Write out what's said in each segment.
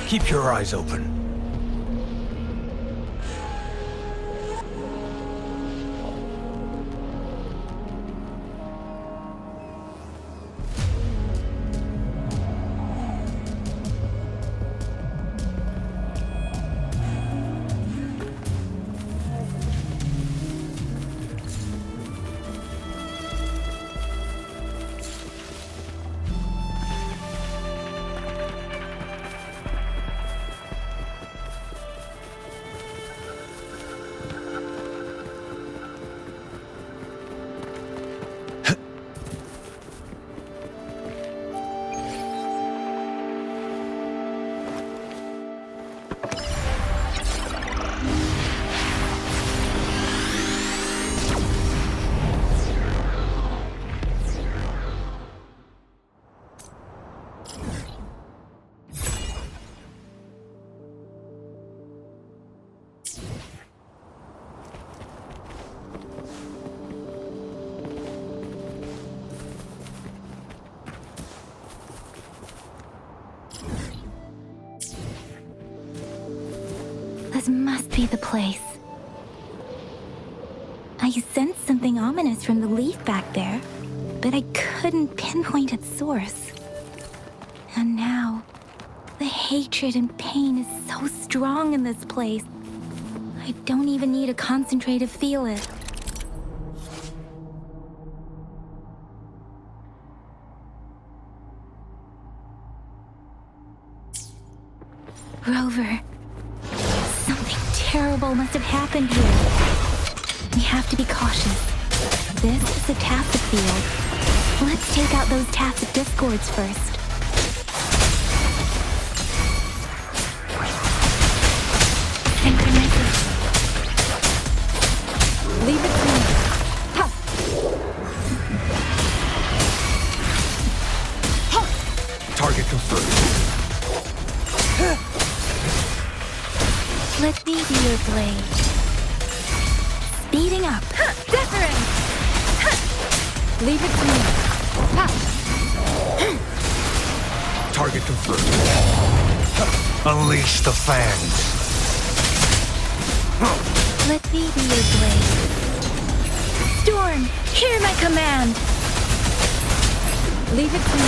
Keep your eyes open. This must be the place. I sensed something ominous from the leaf back there, but I couldn't pinpoint its source. And now, the hatred and pain is so strong in this place. I don't even need to concentrate to feel it. Rover. Something terrible must have happened here. We have to be cautious. This is a tacit field. Let's take out those tacit discords first. Synchronize it. Leave it to me. Ha! Ha! Target confirmed. Let me be your blade. Speeding up. Wuthering! Leave it to me. Target confirmed. Unleash the fangs. Let me be your blade. Storm, hear my command. Leave it to me.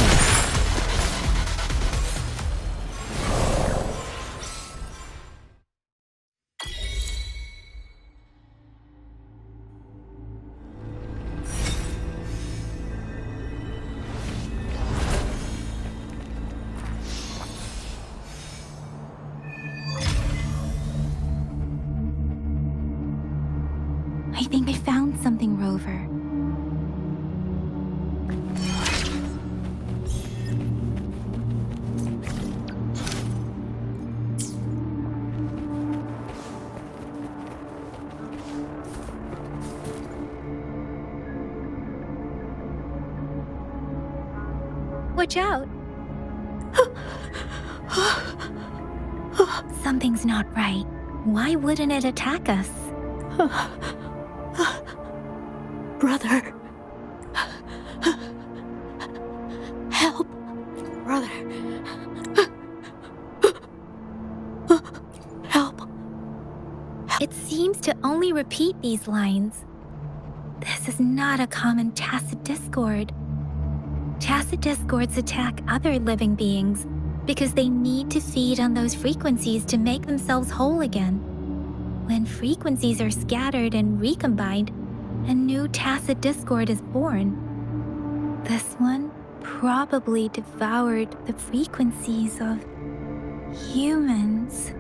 I think I found something, Rover. Watch out! Something's not right. Why wouldn't it attack us? Brother. Help. Brother. Help. It seems to only repeat these lines. This is not a common tacit discord. Tacit discords attack other living beings because they need to feed on those frequencies to make themselves whole again. When frequencies are scattered and recombined, a new tacit discord is born. This one probably devoured the frequencies of humans,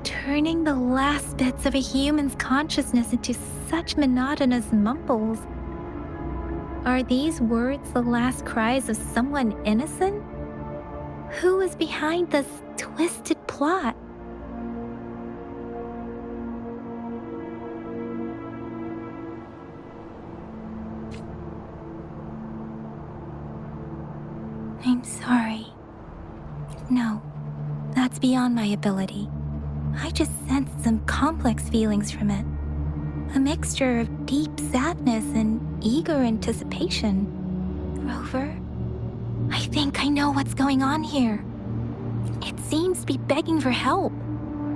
turning the last bits of a human's consciousness into such monotonous mumbles. Are these words the last cries of someone innocent? Who is behind this twisted plot? I'm sorry. No, that's beyond my ability. I just sensed some complex feelings from it. A mixture of deep sadness and eager anticipation. Rover, I think I know what's going on here. It's seems to be begging for help,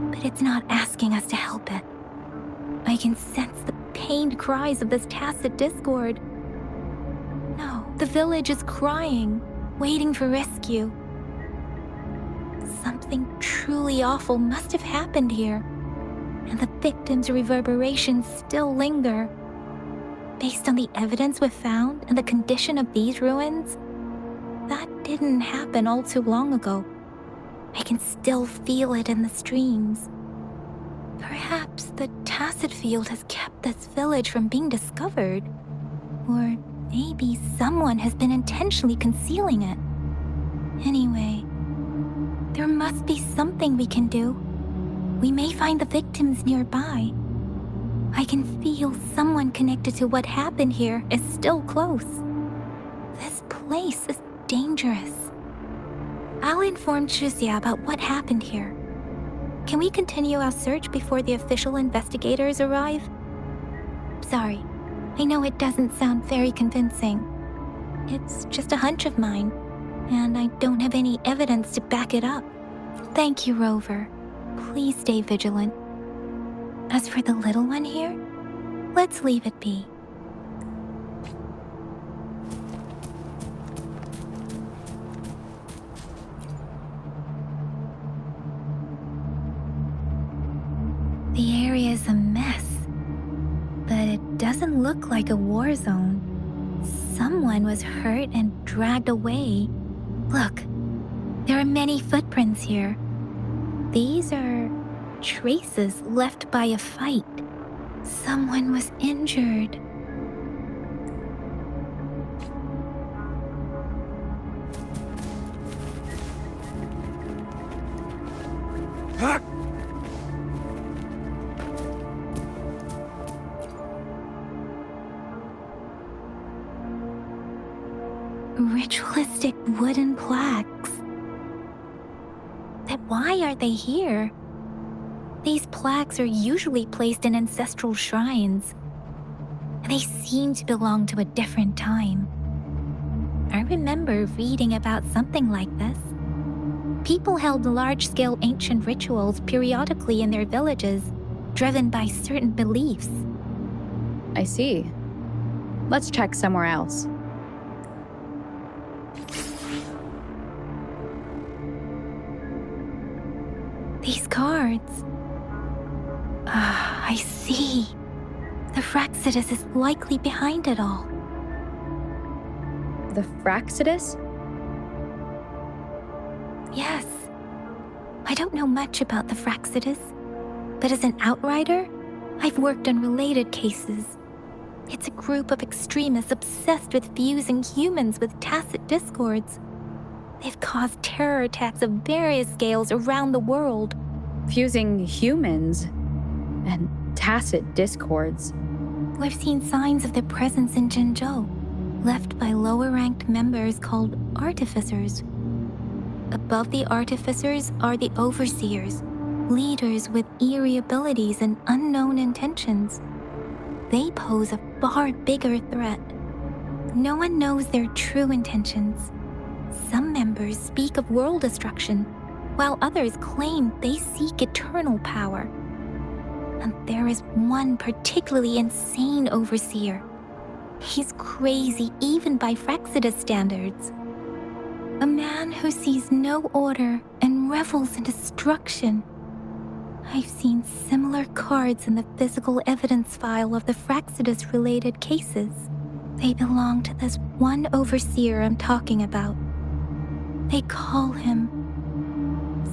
but it's not asking us to help it. I can sense the pained cries of this tacit discord. No, the village is crying, waiting for rescue. Something truly awful must have happened here, and the victims' reverberations still linger. Based on the evidence we've found and the condition of these ruins, that didn't happen all too long ago. I can still feel it in the streams. Perhaps the tacit field has kept this village from being discovered. Or maybe someone has been intentionally concealing it. Anyway, there must be something we can do. We may find the victims nearby. I can feel someone connected to what happened here is still close. This place is dangerous. I'll inform Shuzia about what happened here. Can we continue our search before the official investigators arrive? Sorry, I know it doesn't sound very convincing. It's just a hunch of mine, and I don't have any evidence to back it up. Thank you, Rover. Please stay vigilant. As for the little one here, let's leave it be. The area is a mess, but it doesn't look like a war zone. Someone was hurt and dragged away. Look, there are many footprints here. These are traces left by a fight. Someone was injured. Ah! Ritualistic wooden plaques. But why are they here? These plaques are usually placed in ancestral shrines. They seem to belong to a different time. I remember reading about something like this. People held large-scale ancient rituals periodically in their villages, driven by certain beliefs. I see. Let's check somewhere else. These cards. I see. The Fraxidus is likely behind it all. The Fraxidus? Yes. I don't know much about the Fraxidus, but as an outrider, I've worked on related cases. It's a group of extremists obsessed with fusing humans with tacit discords. They've caused terror attacks of various scales around the world. Fusing humans and tacit discords. We've seen signs of their presence in Jinzhou, left by lower-ranked members called artificers. Above the artificers are the overseers, leaders with eerie abilities and unknown intentions. They pose a far bigger threat. No one knows their true intentions. Some members speak of world destruction, while others claim they seek eternal power. And there is one particularly insane overseer. He's crazy even by Fraxidus standards. A man who sees no order and revels in destruction. I've seen similar cards in the physical evidence file of the Fraxidus-related cases. They belong to this one overseer I'm talking about. They call him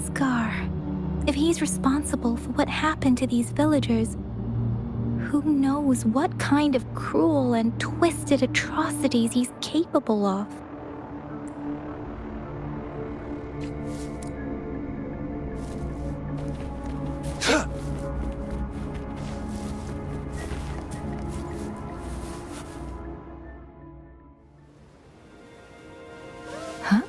Scar. If he's responsible for what happened to these villagers, who knows what kind of cruel and twisted atrocities he's capable of. Huh?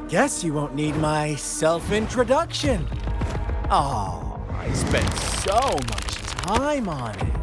Guess you won't need my self-introduction. Oh, I spent so much time on it.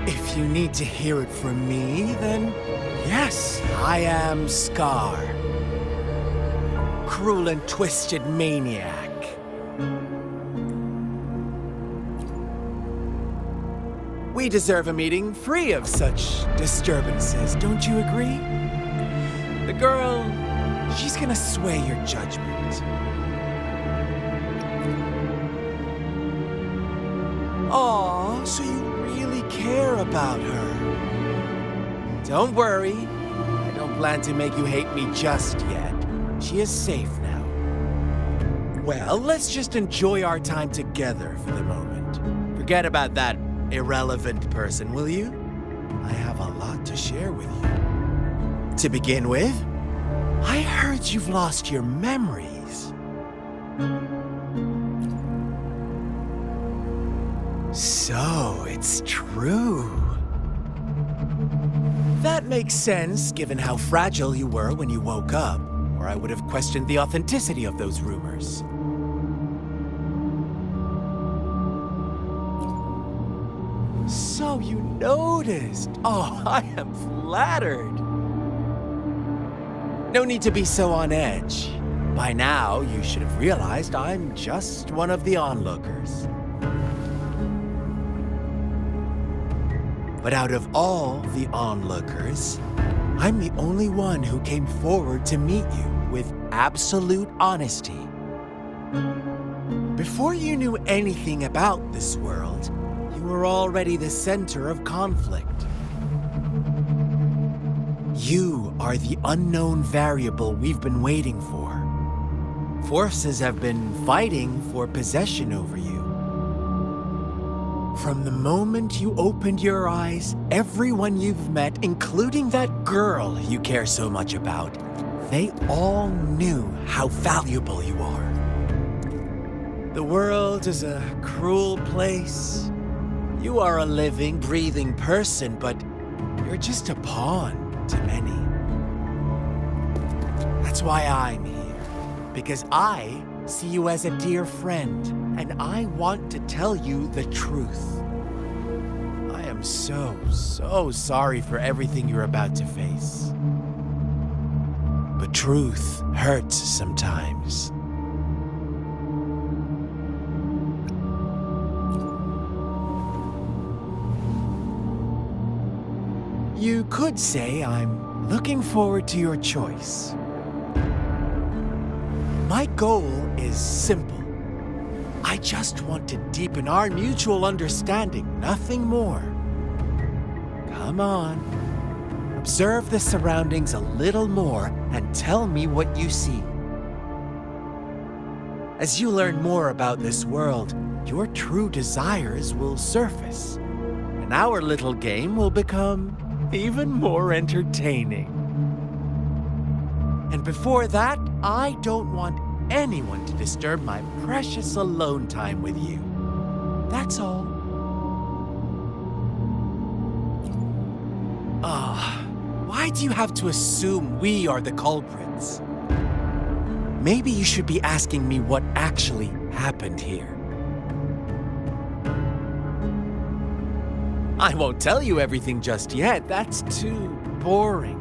If you need to hear it from me, then yes, I am Scar. Cruel and twisted maniac. We deserve a meeting free of such disturbances, don't you agree? The girl, she's gonna sway your judgment. Aw, so you really care about her. Don't worry, I don't plan to make you hate me just yet. She is safe now. Well, let's just enjoy our time together for the moment. Forget about that irrelevant person, will you? I have a lot to share with you. To begin with, I heard you've lost your memories. So, it's true. That makes sense, given how fragile you were when you woke up, or I would have questioned the authenticity of those rumors. So you noticed. Oh, I am flattered. No need to be so on edge. By now, you should have realized I'm just one of the onlookers. But out of all the onlookers, I'm the only one who came forward to meet you with absolute honesty. Before you knew anything about this world, you were already the center of conflict. You are the unknown variable we've been waiting for. Forces have been fighting for possession over you. From the moment you opened your eyes, everyone you've met, including that girl you care so much about, they all knew how valuable you are. The world is a cruel place. You are a living, breathing person, but you're just a pawn to many. That's why I'm here, because I see you as a dear friend, and I want to tell you the truth. I am so sorry for everything you're about to face. But truth hurts sometimes. You could say I'm looking forward to your choice. My goal is simple. I just want to deepen our mutual understanding, nothing more. Come on. Observe the surroundings a little more and tell me what you see. As you learn more about this world, your true desires will surface, and our little game will become even more entertaining. And before that, I don't want anyone to disturb my precious alone time with you. That's all. Why do you have to assume we are the culprits? Maybe you should be asking me what actually happened here. I won't tell you everything just yet. That's too boring.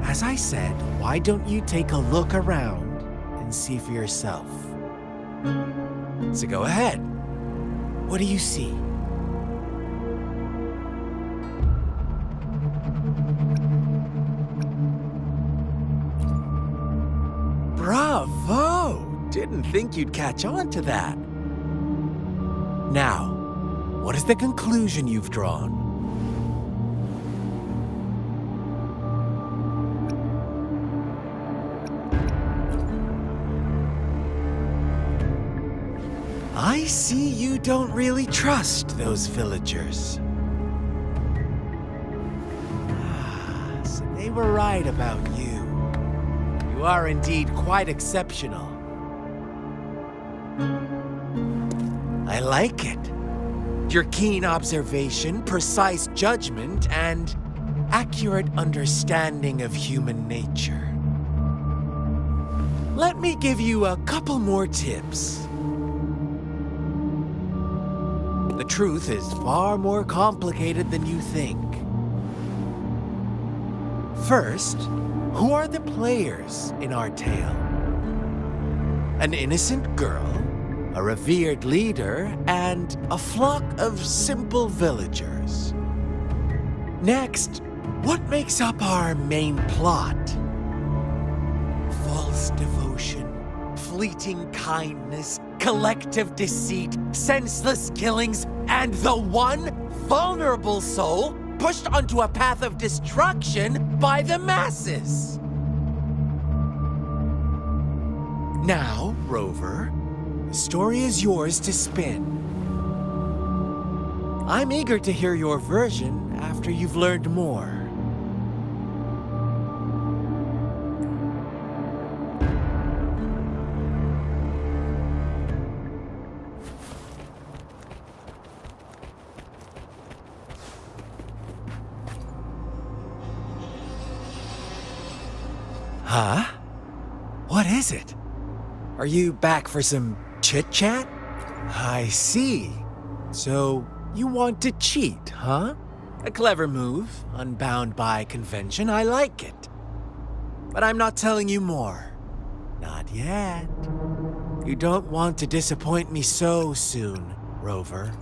As I said, why don't you take a look around and see for yourself? So go ahead. What do you see? Bravo! Didn't think you'd catch on to that. Now, what is the conclusion you've drawn? I I see you don't really trust those villagers. So they were right about you. You are indeed quite exceptional. I like it. Your keen observation, precise judgment, and accurate understanding of human nature. Let me give you a couple more tips. The truth is far more complicated than you think. First, who are the players in our tale? An innocent girl, a revered leader, and a flock of simple villagers. Next, what makes up our main plot? False devotion, fleeting kindness, collective deceit, senseless killings, and the one vulnerable soul pushed onto a path of destruction by the masses. Now, Rover, the story is yours to spin. I'm eager to hear your version after you've learned more. Huh? What is it? Are you back for some chit-chat? I see. So, you want to cheat, huh? A clever move, unbound by convention. I like it. But I'm not telling you more. Not yet. You don't want to disappoint me so soon, Rover.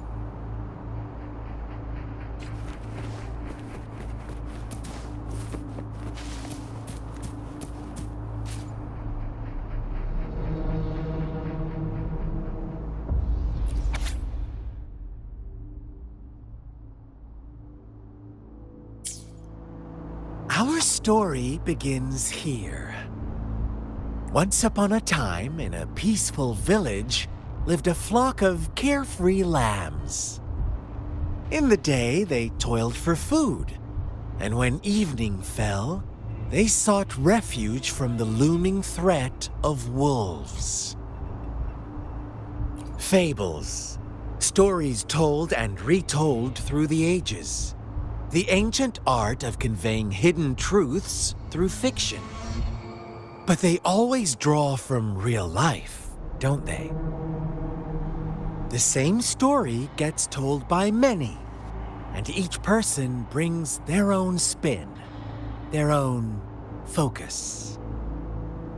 Our story begins here. Once upon a time, in a peaceful village, lived a flock of carefree lambs. In the day, they toiled for food, and when evening fell, they sought refuge from the looming threat of wolves. Fables, stories told and retold through the ages. The ancient art of conveying hidden truths through fiction. But they always draw from real life, don't they? The same story gets told by many, and each person brings their own spin, their own focus.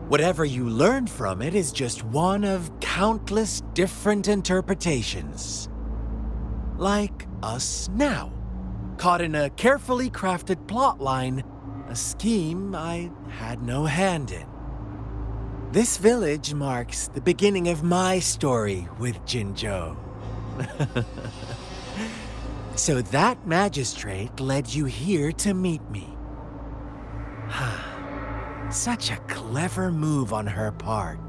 Whatever you learn from it is just one of countless different interpretations. Like us now. Caught in a carefully crafted plotline, a scheme I had no hand in. This village marks the beginning of my story with Jinzhou. So that magistrate led you here to meet me. Such a clever move on her part.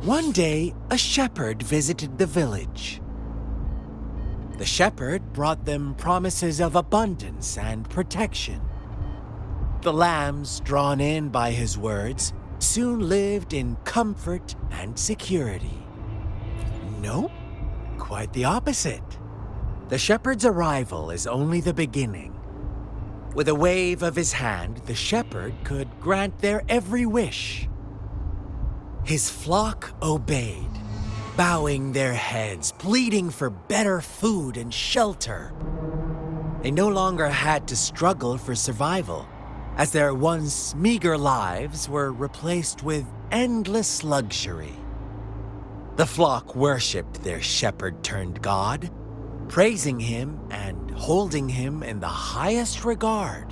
One day, a shepherd visited the village. The shepherd brought them promises of abundance and protection. The lambs, drawn in by his words, soon lived in comfort and security. Nope, quite the opposite. The shepherd's arrival is only the beginning. With a wave of his hand, the shepherd could grant their every wish. His flock obeyed, bowing their heads, pleading for better food and shelter. They no longer had to struggle for survival, as their once meager lives were replaced with endless luxury. The flock worshipped their shepherd-turned-god, praising him and holding him in the highest regard.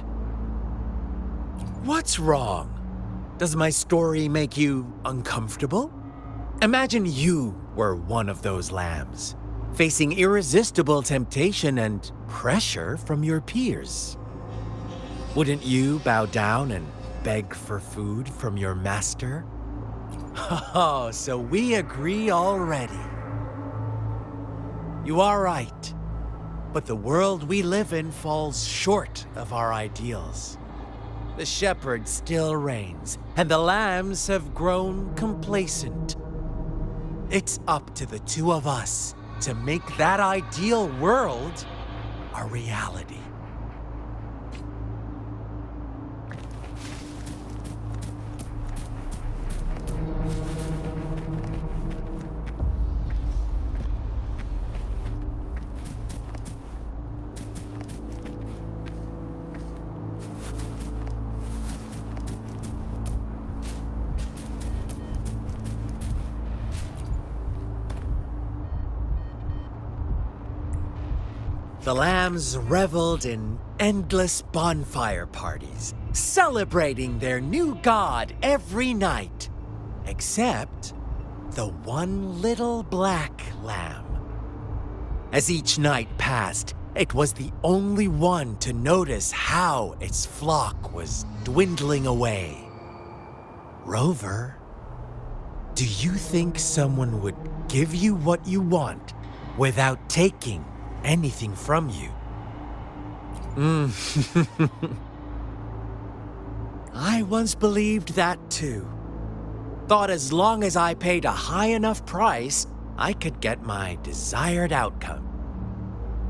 What's wrong? Does my story make you uncomfortable? Imagine you were one of those lambs, facing irresistible temptation and pressure from your peers. Wouldn't you bow down and beg for food from your master? Oh, so we agree already. You are right, but the world we live in falls short of our ideals. The shepherd still reigns, and the lambs have grown complacent. It's up to the two of us to make that ideal world a reality. The lambs reveled in endless bonfire parties, celebrating their new god every night, except the one little black lamb. As each night passed, it was the only one to notice how its flock was dwindling away. Rover, do you think someone would give you what you want without taking anything from you? I once believed that too. Thought as long as I paid a high enough price, I could get my desired outcome.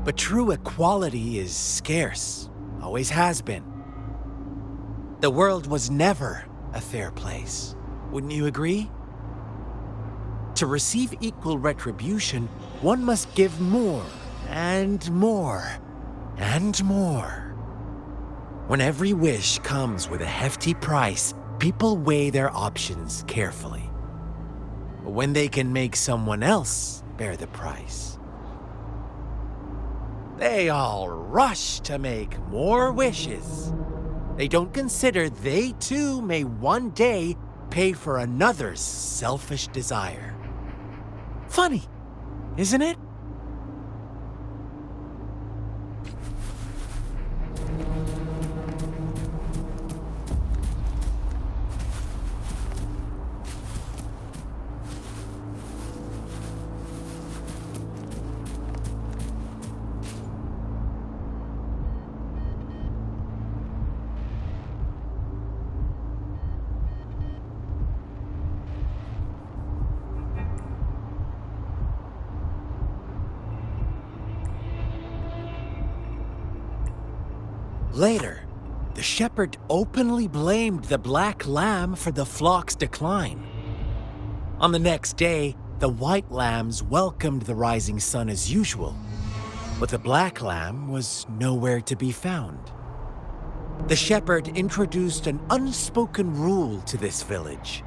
But true equality is scarce, always has been. The world was never a fair place, wouldn't you agree? To receive equal retribution, one must give more and more and more. When every wish comes with a hefty price, people weigh their options carefully. But when they can make someone else bear the price, they all rush to make more wishes. They don't consider they too may one day pay for another's selfish desire. Funny, isn't it? Later, the shepherd openly blamed the black lamb for the flock's decline. On the next day, the white lambs welcomed the rising sun as usual, but the black lamb was nowhere to be found. The shepherd introduced an unspoken rule to this village,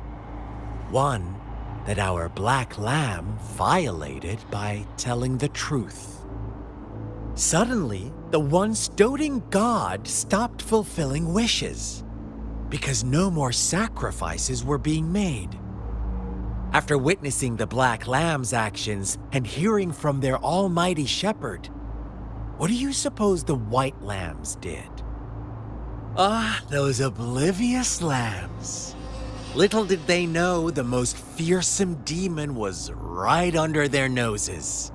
one that our black lamb violated by telling the truth. Suddenly, the once doting god stopped fulfilling wishes because no more sacrifices were being made. After witnessing the black lamb's actions and hearing from their almighty shepherd, what do you suppose the white lambs did? Ah, those oblivious lambs. Little did they know the most fearsome demon was right under their noses.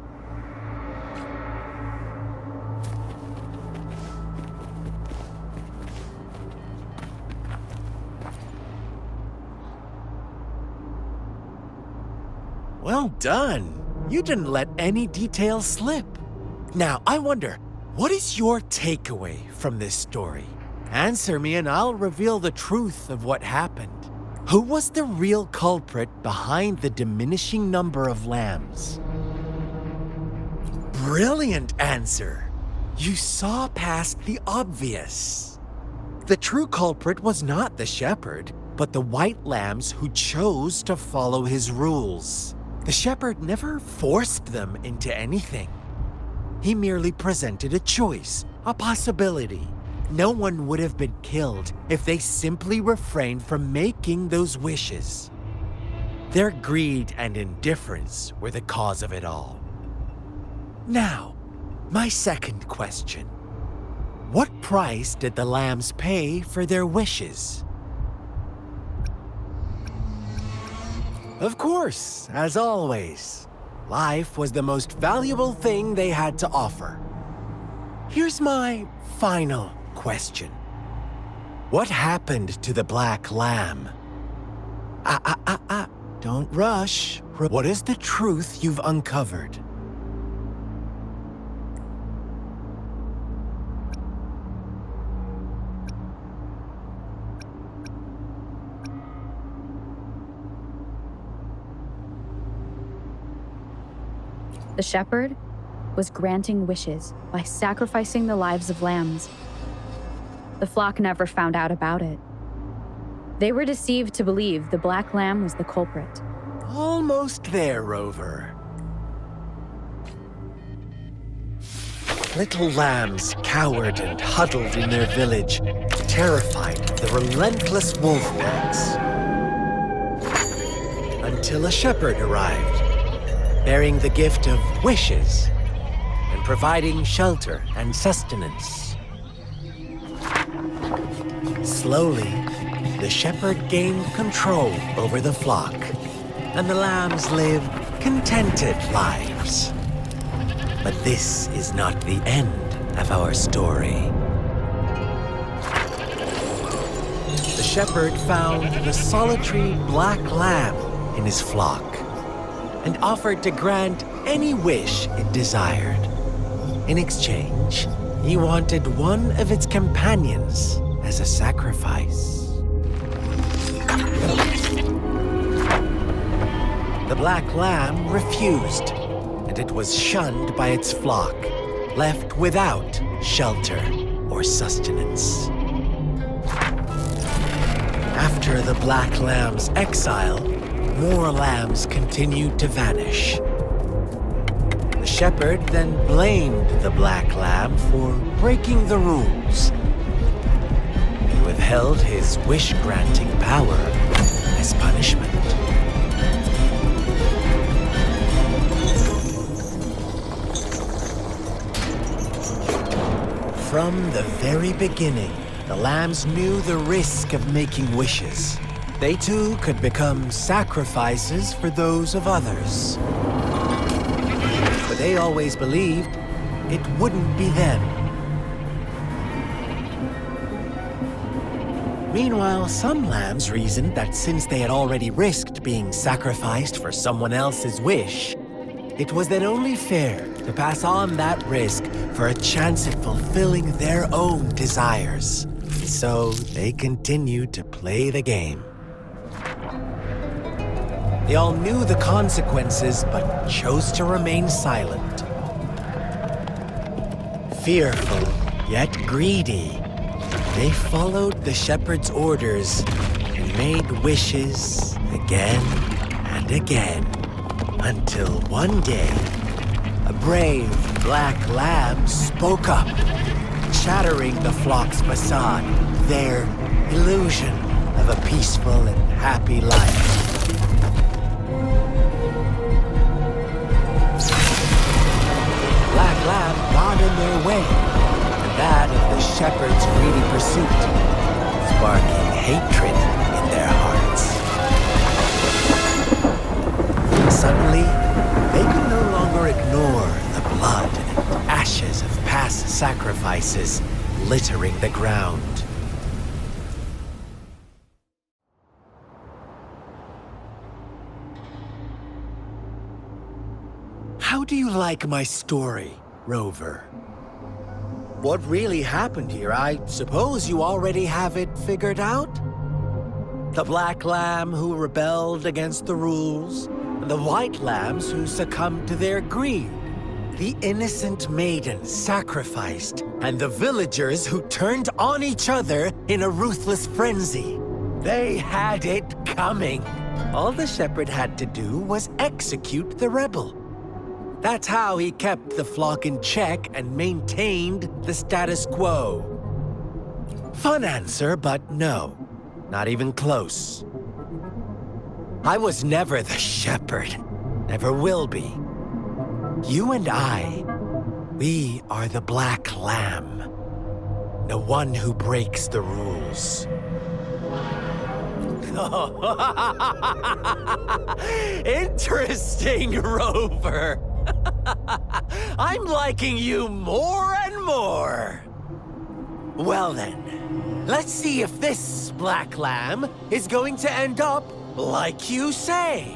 Well done. You didn't let any details slip. Now, I wonder, what is your takeaway from this story? Answer me and I'll reveal the truth of what happened. Who was the real culprit behind the diminishing number of lambs? Brilliant answer. You saw past the obvious. The true culprit was not the shepherd, but the white lambs who chose to follow his rules. The shepherd never forced them into anything. He merely presented a choice, a possibility. No one would have been killed if they simply refrained from making those wishes. Their greed and indifference were the cause of it all. Now, my second question. What price did the lambs pay for their wishes? Of course, as always, life was the most valuable thing they had to offer. Here's my final question. What happened to the black lamb? Don't rush. What is the truth you've uncovered? The shepherd was granting wishes by sacrificing the lives of lambs. The flock never found out about it. They were deceived to believe the black lamb was the culprit. Almost there, Rover. Little lambs cowered and huddled in their village, terrified of the relentless wolf packs. Until a shepherd arrived, bearing the gift of wishes and providing shelter and sustenance. Slowly, the shepherd gained control over the flock, and the lambs lived contented lives. But this is not the end of our story. The shepherd found the solitary black lamb in his flock and offered to grant any wish it desired. In exchange, he wanted one of its companions as a sacrifice. The black lamb refused, and it was shunned by its flock, left without shelter or sustenance. After the black lamb's exile, more lambs continued to vanish. The shepherd then blamed the black lamb for breaking the rules. He withheld his wish-granting power as punishment. From the very beginning, the lambs knew the risk of making wishes. They too could become sacrifices for those of others. But they always believed it wouldn't be them. Meanwhile, some lambs reasoned that since they had already risked being sacrificed for someone else's wish, it was then only fair to pass on that risk for a chance at fulfilling their own desires. And so they continued to play the game. They all knew the consequences, but chose to remain silent. Fearful, yet greedy, they followed the shepherd's orders and made wishes again and again, until one day, a brave black lamb spoke up, shattering the flock's facade, their illusion of a peaceful and happy life. Black lamb got in their way, and that of the shepherd's greedy pursuit, sparking hatred in their hearts. Suddenly, they could no longer ignore the blood and ashes of past sacrifices littering the ground. How do you like my story, Rover? What really happened here? I suppose you already have it figured out? The black lamb who rebelled against the rules, and the white lambs who succumbed to their greed. The innocent maiden sacrificed, and the villagers who turned on each other in a ruthless frenzy. They had it coming. All the shepherd had to do was execute the rebel. That's how he kept the flock in check and maintained the status quo. Fun answer, but no. Not even close. I was never the shepherd. Never will be. You and I, we are the black lamb. The one who breaks the rules. Interesting, Rover. I'm liking you more and more. Well then, let's see if this black lamb is going to end up like you say.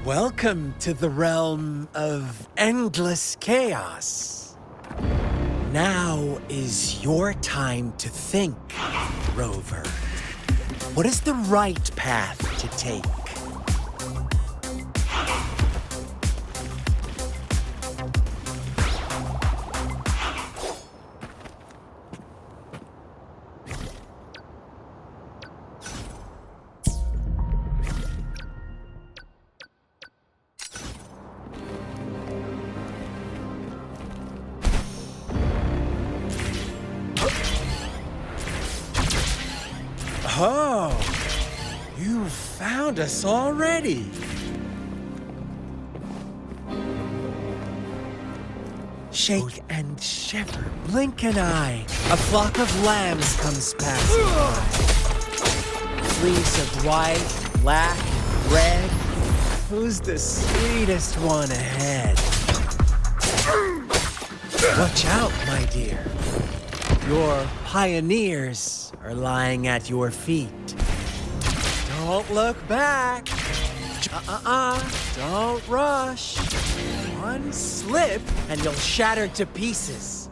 Welcome to the realm of endless chaos. Now is your time to think, Rover. What is the right path to take? Oh, you found us already. Shake and shiver, blink an eye. A flock of lambs comes passing by. Fleece of white, black, red. Who's the sweetest one ahead? Watch out, my dear. Your pioneers are lying at your feet. Don't look back. Don't rush. One slip and you'll shatter to pieces.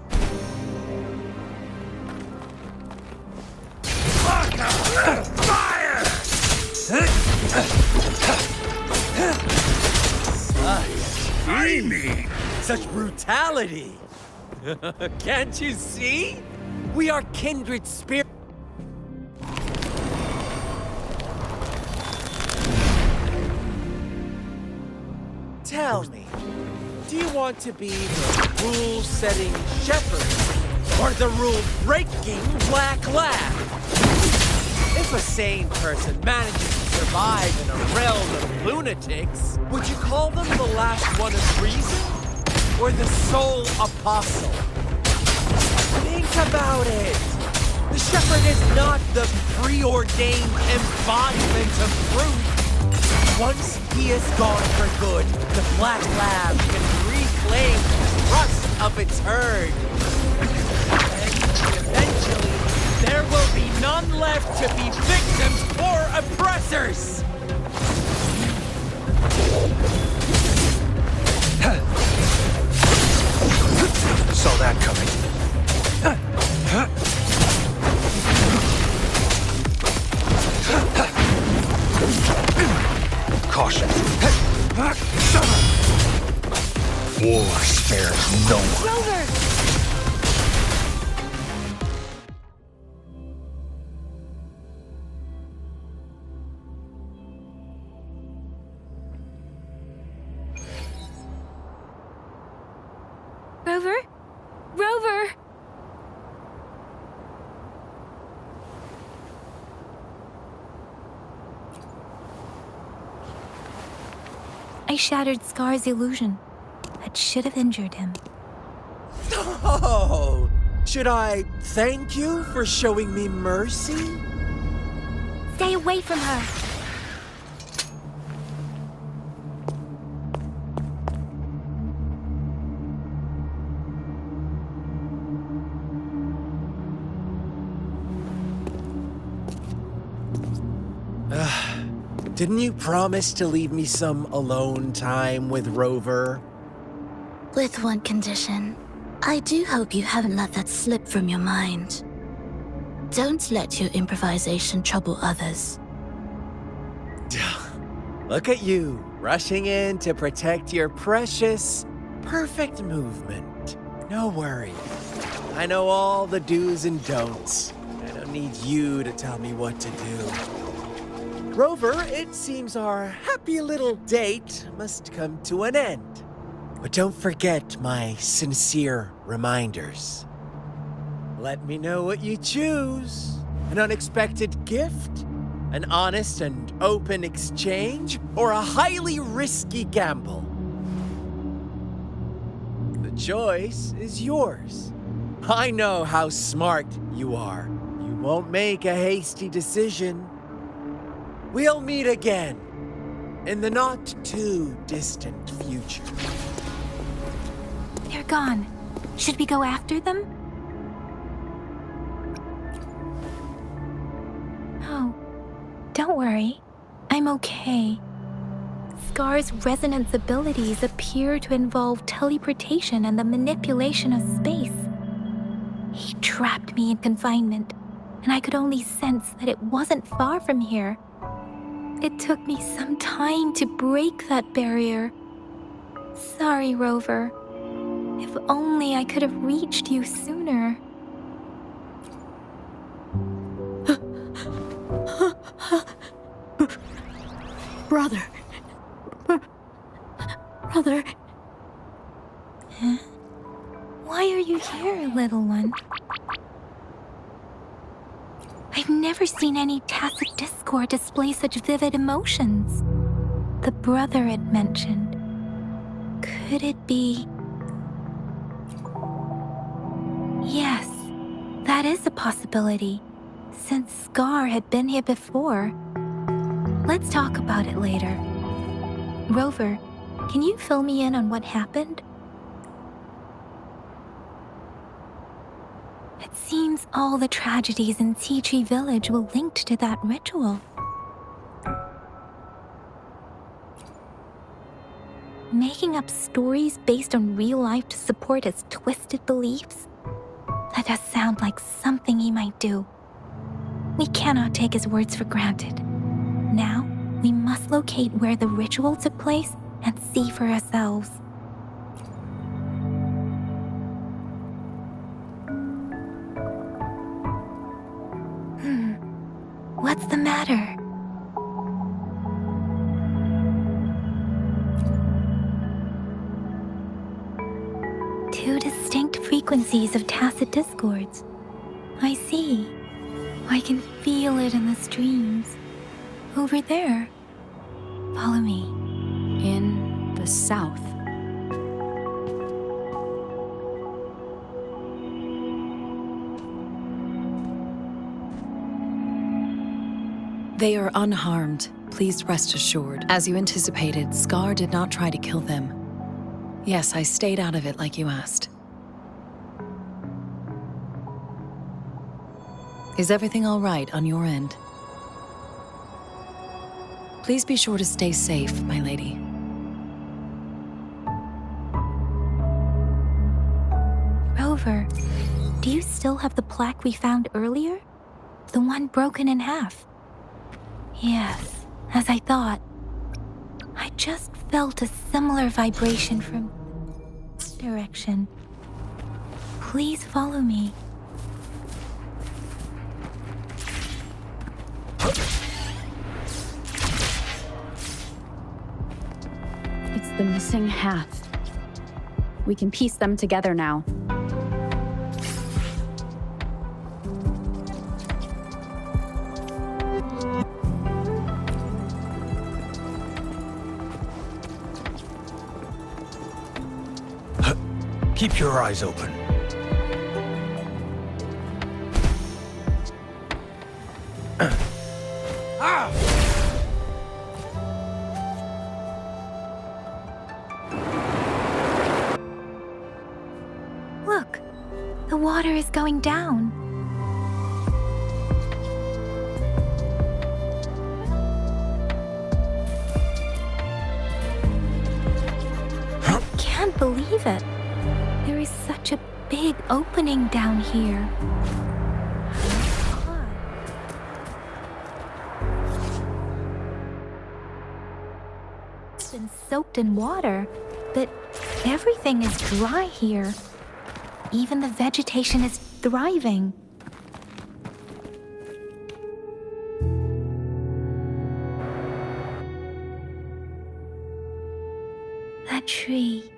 Fire! Such brutality. Can't you see? We are kindred spirits. Tell me, do you want to be the rule-setting shepherd or the rule-breaking black lab? If a sane person manages to survive in a realm of lunatics, would you call them the last one of reason or the sole apostle? Think about it. The shepherd is not the preordained embodiment of truth. Once he is gone for good, the black lab can reclaim the trust of its herd. And eventually, there will be none left to be victims or oppressors. Saw that coming. Caution. War spares no one. Rover! Rover? Rover! I shattered Scar's illusion. That should have injured him. Oh, should I thank you for showing me mercy? Stay away from her! Didn't you promise to leave me some alone time with Rover? With one condition. I do hope you haven't let that slip from your mind. Don't let your improvisation trouble others. Look at you, rushing in to protect your precious, perfect movement. No worries. I know all the do's and don'ts. I don't need you to tell me what to do. Rover, it seems our happy little date must come to an end. But don't forget my sincere reminders. Let me know what you choose. An unexpected gift? An honest and open exchange? Or a highly risky gamble? The choice is yours. I know how smart you are. You won't make a hasty decision. We'll meet again in the not-too-distant future. They're gone. Should we go after them? No. Don't worry. I'm okay. Scar's resonance abilities appear to involve teleportation and the manipulation of space. He trapped me in confinement, and I could only sense that it wasn't far from here. It took me some time to break that barrier. Sorry, Rover. If only I could have reached you sooner. Brother. Brother. Huh? Why are you here, little one? I've never seen any tacit discord display such vivid emotions. The brother it mentioned. Could it be... Yes, that is a possibility, since Scar had been here before. Let's talk about it later. Rover, can you fill me in on what happened? It seems all the tragedies in Tea Tree Village were linked to that ritual. Making up stories based on real life to support his twisted beliefs? That does sound like something he might do. We cannot take his words for granted. Now, we must locate where the ritual took place and see for ourselves. What's the matter? Two distinct frequencies of tacit discords. I see. I can feel it in the streams. Over there. Follow me. In the south. They are unharmed, please rest assured. As you anticipated, Scar did not try to kill them. Yes, I stayed out of it like you asked. Is everything all right on your end? Please be sure to stay safe, my lady. Rover, do you still have the plaque we found earlier? The one broken in half? Yes, as I thought. I just felt a similar vibration from this direction. Please follow me. It's the missing half. We can piece them together now. Keep your eyes open. Look, the water is going down. can't believe it. There is such a big opening down here. It's been soaked in water, but everything is dry here. Even the vegetation is thriving. That tree,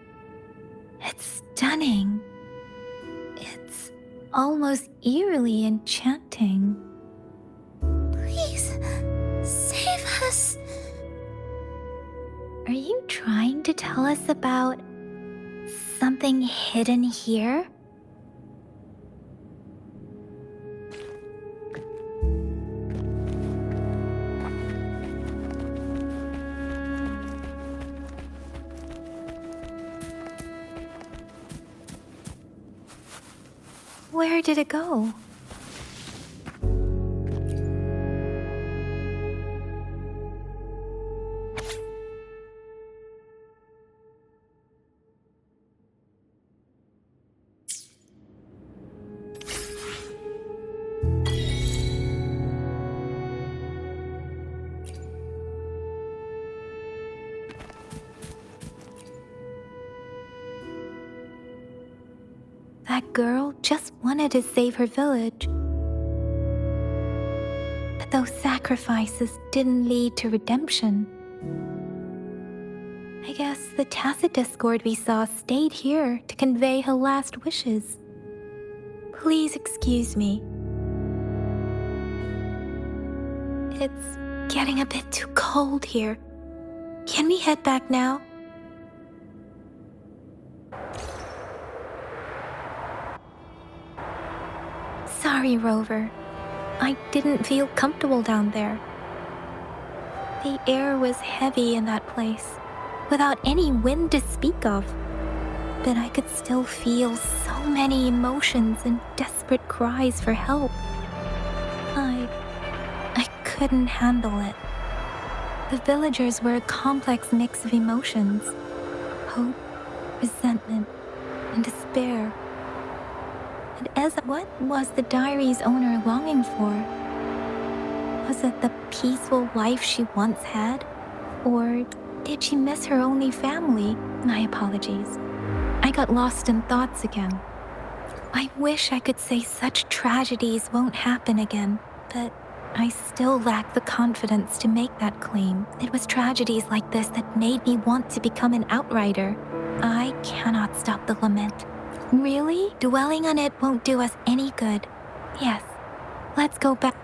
it's stunning. It's almost eerily enchanting. Please, save us. Are you trying to tell us about something hidden here? Where did it go? That girl just wanted to save her village. But those sacrifices didn't lead to redemption. I guess the tacit discord we saw stayed here to convey her last wishes. Please excuse me. It's getting a bit too cold here. Can we head back now? Sorry, Rover. I didn't feel comfortable down there. The air was heavy in that place, without any wind to speak of. But I could still feel so many emotions and desperate cries for help. I couldn't handle it. The villagers were a complex mix of emotions: hope, resentment, and despair. And what was the diary's owner longing for? Was it the peaceful life she once had? Or did she miss her only family? My apologies. I got lost in thoughts again. I wish I could say such tragedies won't happen again, but I still lack the confidence to make that claim. It was tragedies like this that made me want to become an outrider. I cannot stop the lament. Really? Dwelling on it won't do us any good. Yes, let's go back.